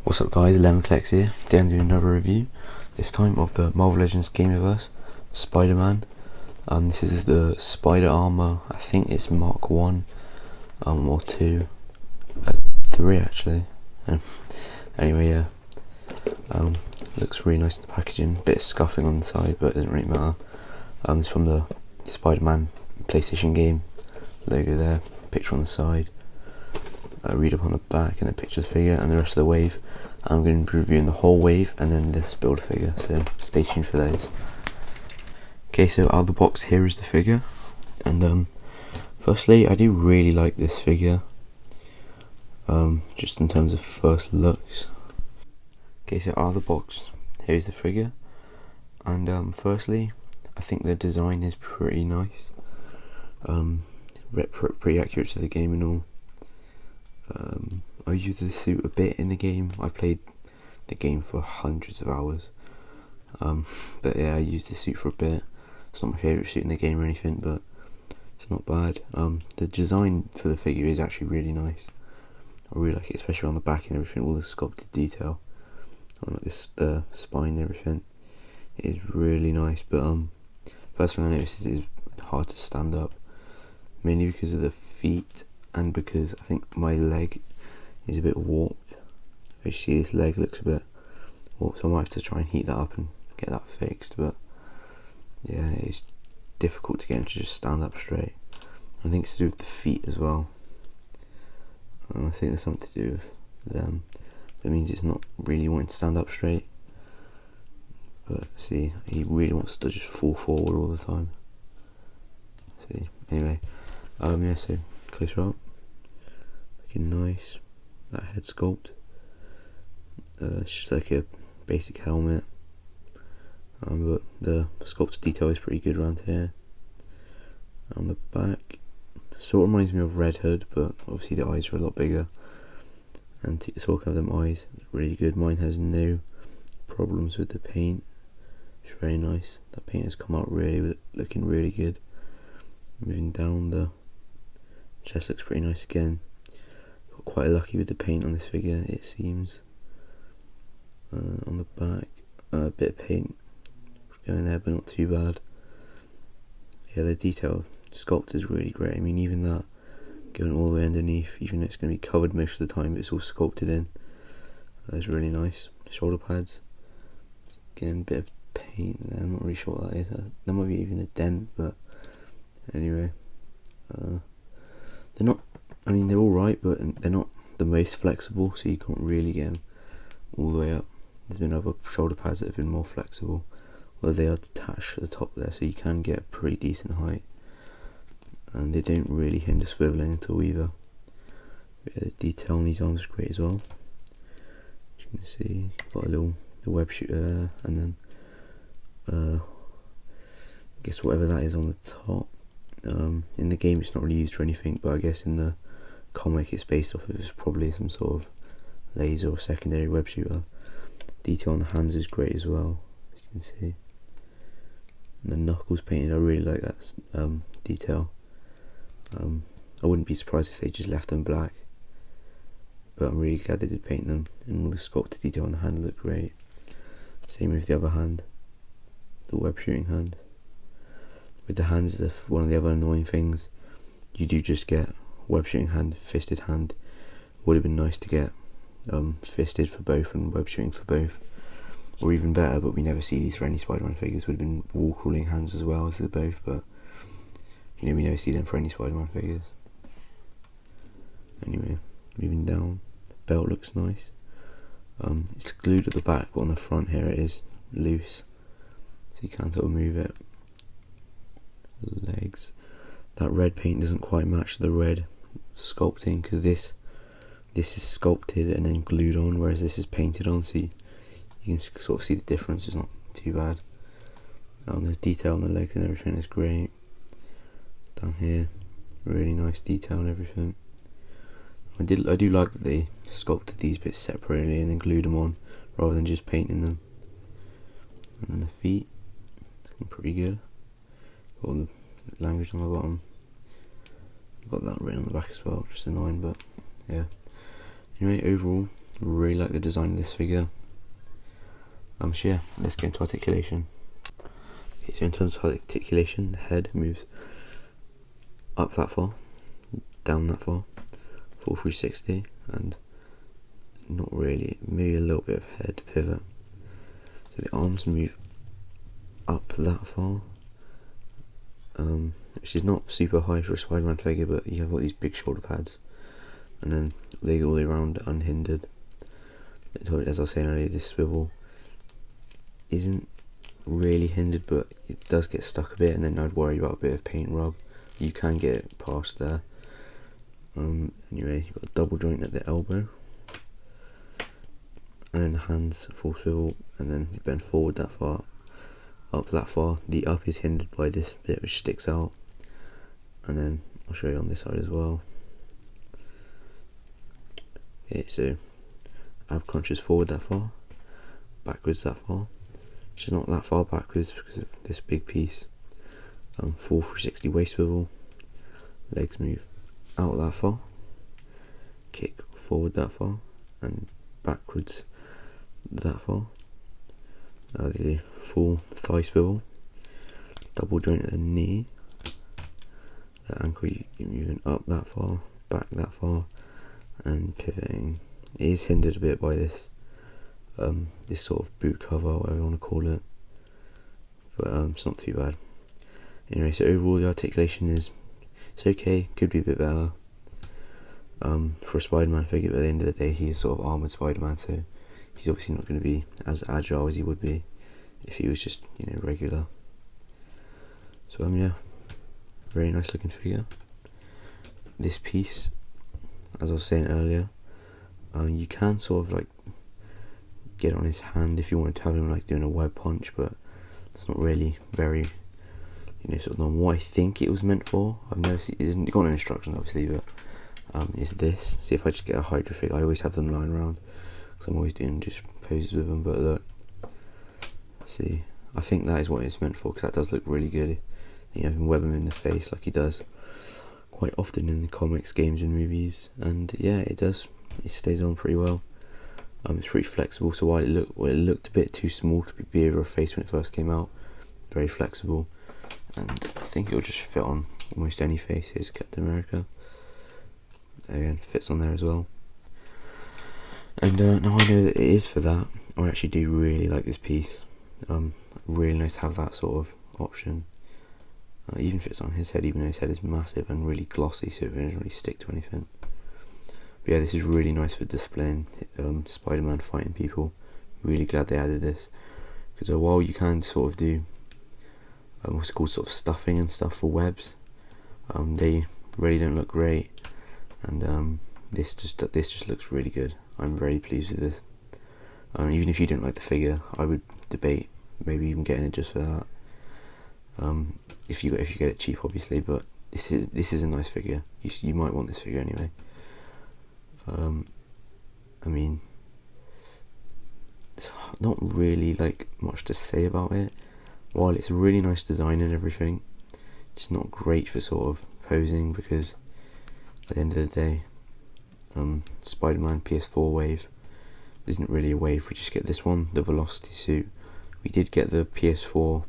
What's up guys, mkIII here. Today I'm doing another review, this time of the Marvel Legends gamerverse, Spider-Man. This is the spider-armour, I think it's Mark 1 or 2, 3 actually. Anyway, yeah, looks really nice in the packaging, bit of scuffing on the side but it doesn't really matter. It's from the Spider-Man PlayStation game, logo there, picture on the side. Read up on the back and a picture of the figure and the rest of the wave. I'm going to be reviewing the whole wave and then this build figure, so stay tuned for those. Okay, so out of the box here is the figure, and firstly I do really like this figure, just in terms of first looks. Okay, so out of the box here's the figure, and firstly I think the design is pretty nice, pretty accurate to the game and all. I used the suit a bit in the game. I played the game for hundreds of hours, but yeah, I used the suit for a bit. It's not my favourite suit in the game or anything, but it's not bad. The design for the figure is actually really nice. I really like it, especially on the back and everything, all the sculpted detail on like this spine and everything. It is really nice, but first thing I noticed is it's hard to stand up, mainly because of the feet and because I think my leg is a bit warped. As you see, this leg looks a bit warped, so I might have to try and heat that up and get that fixed, but yeah, it's difficult to get him to just stand up straight. I think it's to do with the feet as well. I think there's something to do with them. That means it's not really wanting to stand up straight, but see, he really wants to just fall forward all the time. See, anyway, yeah, so closer up, looking nice. That head sculpt, it's just like a basic helmet, but the sculpted detail is pretty good around here. On the back, sort of reminds me of Red Hood, but obviously the eyes are a lot bigger. And talking of them eyes, really good. Mine has no problems with the paint. It's very nice. That paint has come out really, looking really good. Moving down, the chest looks pretty nice again. Got quite lucky with the paint on this figure, it seems. On the back, a bit of paint going there, but not too bad. Yeah, the detail sculpt is really great. I mean, even that going all the way underneath, even though it's going to be covered most of the time, but it's all sculpted in. That's really nice. Shoulder pads, again, a bit of paint there. I'm not really sure what that is. There might be even a dent, but anyway, they're not. I mean, they're all right, but they're not the most flexible, so you can't really get them all the way up. There's been other shoulder pads that have been more flexible, although they are detached at the top there, so you can get a pretty decent height, and they don't really hinder swiveling at all either. The detail on these arms is great as well. As you can see, got a little web shooter there, and then I guess whatever that is on the top. In the game it's not really used for anything, but I guess in the comic it's based off of, it's probably some sort of laser or secondary web shooter. Detail on the hands is great as well, as you can see. And the knuckles painted, I really like that detail. I wouldn't be surprised if they just left them black, but I'm really glad they did paint them, and all the sculpted detail on the hand looked great. Same with the other hand, the web shooting hand. With the hands, one of the other annoying things, you do just get web shooting hand, fisted hand. Would have been nice to get fisted for both and web shooting for both, or even better, but we never see these for any Spider-Man figures, would have been wall crawling hands as well as the both, but you know, we never see them for any Spider-Man figures. Anyway, moving down, the belt looks nice. It's glued at the back, but on the front here it is loose, so you can sort of move it. Legs, that red paint doesn't quite match the red sculpting, because this is sculpted and then glued on, whereas this is painted on, so you can sort of see the difference. It's not too bad. There's detail on the legs and everything is great. Down here, really nice detail and everything. I do like that they sculpted these bits separately and then glued them on rather than just painting them. And then the feet, it's looking pretty good. Got the language on the bottom. Got that written on the back as well, which is annoying, but yeah. Anyway, overall, Really like the design of this figure. So yeah, let's get into articulation. Okay, so in terms of articulation, the head moves up that far, down that far, full 360, and not really, maybe a little bit of head pivot. So the arms move up that far, which is not super high for a Spider-Man figure, but you have all these big shoulder pads, and then they go all the way around unhindered. As I was saying earlier, this swivel isn't really hindered, but it does get stuck a bit, and then I'd worry about a bit of paint rub. You can get it past there. Anyway, you've got a double joint at the elbow, and then the hands full swivel, and then you bend forward that far, up that far. The up is hindered by this bit which sticks out, and then I'll show you on this side as well. Okay, so ab crunches forward that far, backwards that far, which is not that far backwards because of this big piece. Full 360 waist swivel, legs move out that far, kick forward that far, and backwards that far. The full thigh swivel, double joint at the knee, the ankle you're moving up that far, back that far, and pivoting. It is hindered a bit by this this sort of boot cover, whatever you want to call it, but it's not too bad. Anyway, so overall the articulation is, it's okay, could be a bit better for a Spider-Man figure, but at the end of the day he's sort of armoured Spider-Man, so he's obviously not going to be as agile as he would be if he was just, you know, regular. So yeah, very nice looking figure. This piece, as I was saying earlier, you can sort of like get on his hand if you wanted to have him like doing a web punch, but it's not really very, you know, sort of on what I think it was meant for. I've never seen, it isn't got no instructions obviously, but is this. See if I just get a Hydra figure. I always have them lying around because I'm always doing just poses with them, but look, see, I think that is what it's meant for, because that does look really good. You have him web him in the face like he does quite often in the comics, games and movies, and yeah, it does, it stays on pretty well. It's pretty flexible, so while it looked a bit too small to be over a face when it first came out, very flexible, and I think it'll just fit on almost any face. Here's Captain America, again fits on there as well. And now I know that it is for that, I actually do really like this piece. Really nice to have that sort of option. It even fits on his head, even though his head is massive and really glossy, so it doesn't really stick to anything. But yeah, this is really nice for displaying Spider-Man fighting people. Really glad they added this, because while you can sort of do what's called sort of stuffing and stuff for webs, they really don't look great, and this just looks really good. I'm very pleased with this. Even if you don't like the figure, I would debate maybe even getting it just for that. If you get it cheap, obviously, but this is a nice figure. You might want this figure anyway. I mean, it's not really like much to say about it. While it's a really nice design and everything, it's not great for sort of posing, because at the end of the day, Spider-Man PS4 wave isn't really a wave. We just get this one, the Velocity suit. We did get the PS4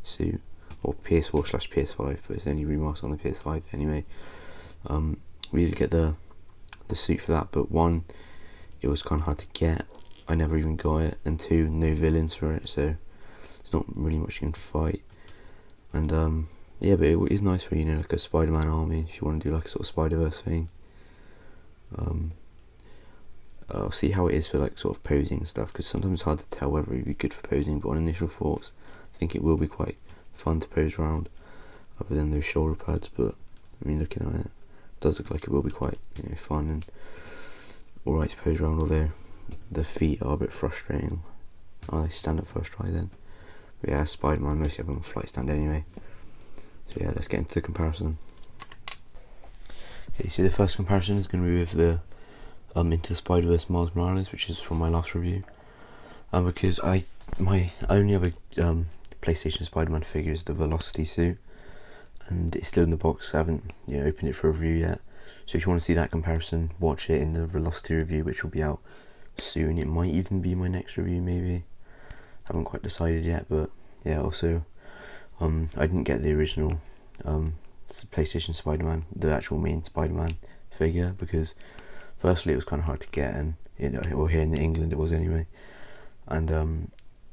suit, or PS4/PS5, but it's only remastered on the PS5 anyway. We did get the suit for that, but one, it was kind of hard to get, I never even got it, and two, no villains for it, so it's not really much you can fight. And yeah, but it is nice for, you know, like a Spider-Man army if you want to do like a sort of Spider-Verse thing. I'll see how it is for like sort of posing and stuff, because sometimes it's hard to tell whether it'd be good for posing, but on initial thoughts I think it will be quite fun to pose around, other than those shoulder pads. But I mean, looking at it, it does look like it will be quite, you know, fun and alright to pose around, although the feet are a bit frustrating. I stand up first try then. But yeah, Spider-Man, mostly have them on flight stand anyway. So yeah, let's get into the comparison. Okay, so the first comparison is going to be with the Into the Spider-Verse Miles Morales, which is from my last review. Because I only other PlayStation Spider-Man figure is the Velocity suit, and it's still in the box. I haven't, you know, opened it for review yet. So if you want to see that comparison, watch it in the velocity review, which will be out soon. It might even be my next review, maybe. Haven't quite decided yet, but yeah. Also, I didn't get the original PlayStation Spider-Man, the actual main Spider-Man figure, because firstly it was kind of hard to get, and well, here in England it was anyway, and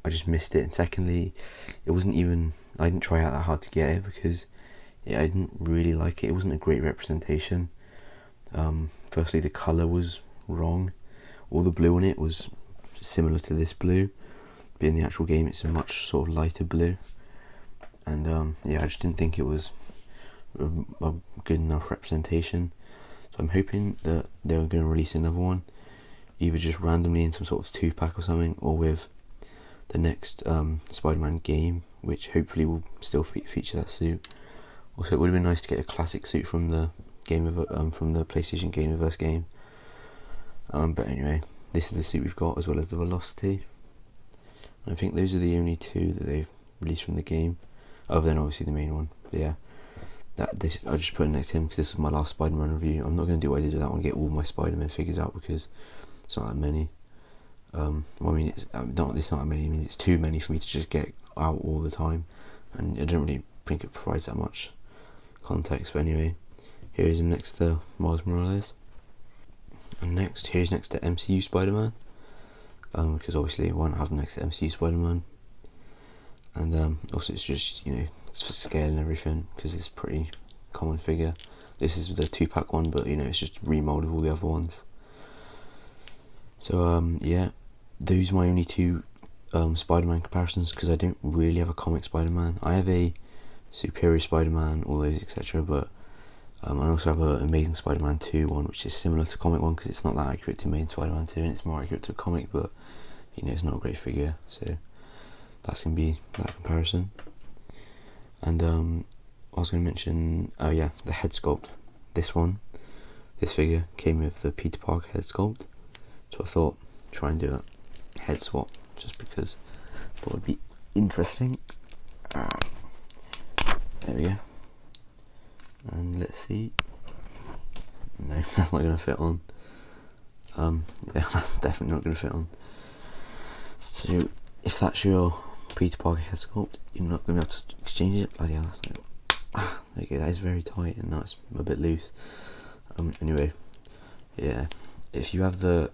I just missed it. And secondly, it wasn't even, I didn't try out that hard to get it because I didn't really like it. It wasn't a great representation. Firstly, the colour was wrong. All the blue on it was similar to this blue, but in the actual game it's a much sort of lighter blue. And I just didn't think it was a good enough representation. So I'm hoping that they're going to release another one, either just randomly in some sort of 2-pack or something, or with the next Spider-Man game, which hopefully will still feature that suit. Also, it would have been nice to get a classic suit from the from the PlayStation Gamerverse game. But anyway, this is the suit we've got, as well as the Velocity. I think those are the only two that they've released from the game, other than obviously the main one. But yeah, I just put it next to him because this was my last Spider-Man review. I'm not going to do what I did with that one, get all my Spider-Man figures out, because it's not that many. Well, I mean, it's not that many. I mean, it's too many for me to just get out all the time, and I don't really think it provides that much context. But anyway, here is him next to Miles Morales, and here he's next to MCU Spider-Man, because obviously I won't have him next to MCU Spider-Man, and also it's just, it's for scale and everything, because it's a pretty common figure. This is the 2-pack one, but it's just remoulded all the other ones. So yeah, those are my only two Spider-Man comparisons, because I don't really have a comic Spider-Man. I have a Superior Spider-Man, all those etc., but I also have an Amazing Spider-Man 2 one, which is similar to comic one, because it's not that accurate to main Spider-Man 2, and it's more accurate to comic, but it's not a great figure. So that's going to be that comparison. And I was going to mention, the head sculpt. This figure came with the Peter Parker head sculpt, so I thought try and do a head swap, just because I thought it'd be interesting. There we go. And let's see. No, that's not going to fit on. That's definitely not going to fit on. So if that's your Peter Parker head sculpt, you're not going to be able to exchange it. Bloody hell, that's not, there you go. That is very tight, and now it's a bit loose. Anyway, yeah. If you have the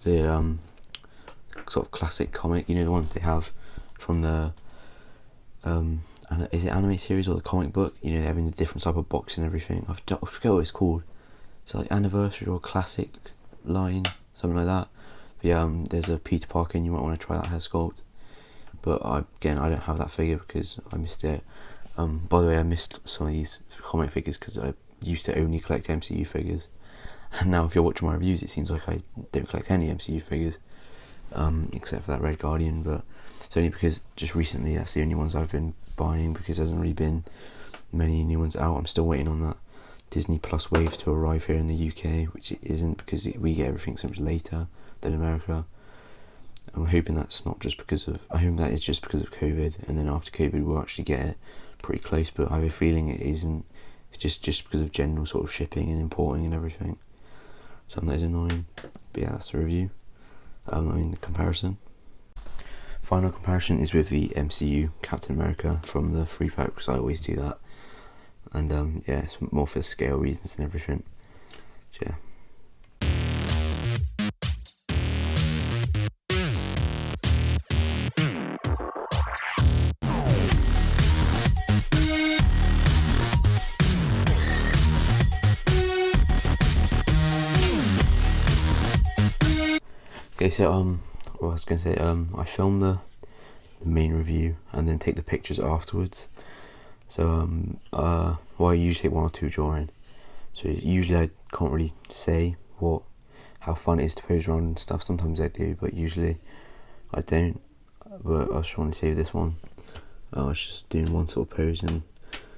sort of classic comic, the ones they have from the is it anime series or the comic book? They're having the different type of box and everything. I forget what it's called. It's like anniversary or classic line, something like that. But yeah, there's a Peter Parker, and you might want to try that head sculpt. But I don't have that figure because I missed it. By the way, I missed some of these comic figures because I used to only collect MCU figures, and now if you're watching my reviews, it seems like I don't collect any MCU figures, except for that Red Guardian. But it's only because just recently that's the only ones I've been buying, because there hasn't really been many new ones out. I'm still waiting on that Disney Plus wave to arrive here in the UK, which it isn't, because we get everything so much later than America. I'm hoping that's not just because of, I hope that is just because of COVID, and then after COVID we'll actually get it pretty close, but I have a feeling it isn't. It's just because of general sort of shipping and importing and everything. Something that is annoying. But yeah, that's the review. The comparison. Final comparison is with the MCU Captain America from the 3-pack, because I always do that. And it's more for scale reasons and everything. So yeah. Okay, so what I was going to say, I film the main review and then take the pictures afterwards. So I usually take 1 or 2 drawing. So usually I can't really say how fun it is to pose around and stuff. Sometimes I do, but usually I don't. But I was trying to save this one. I was just doing one sort of pose, and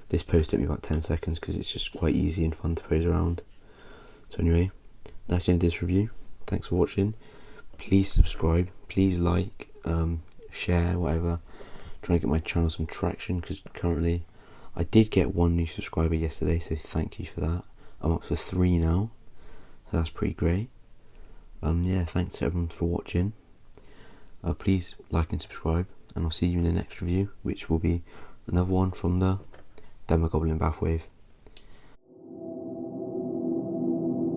this pose took me about 10 seconds because it's just quite easy and fun to pose around. So anyway, that's the end of this review. Thanks for watching. Please subscribe, please like, share, whatever. Trying to get my channel some traction, because currently I did get 1 new subscriber yesterday, so thank you for that. I'm up to 3 now, so that's pretty great. Yeah, thanks to everyone for watching. Please like and subscribe, and I'll see you in the next review, which will be another one from the Demo Goblin BAF wave.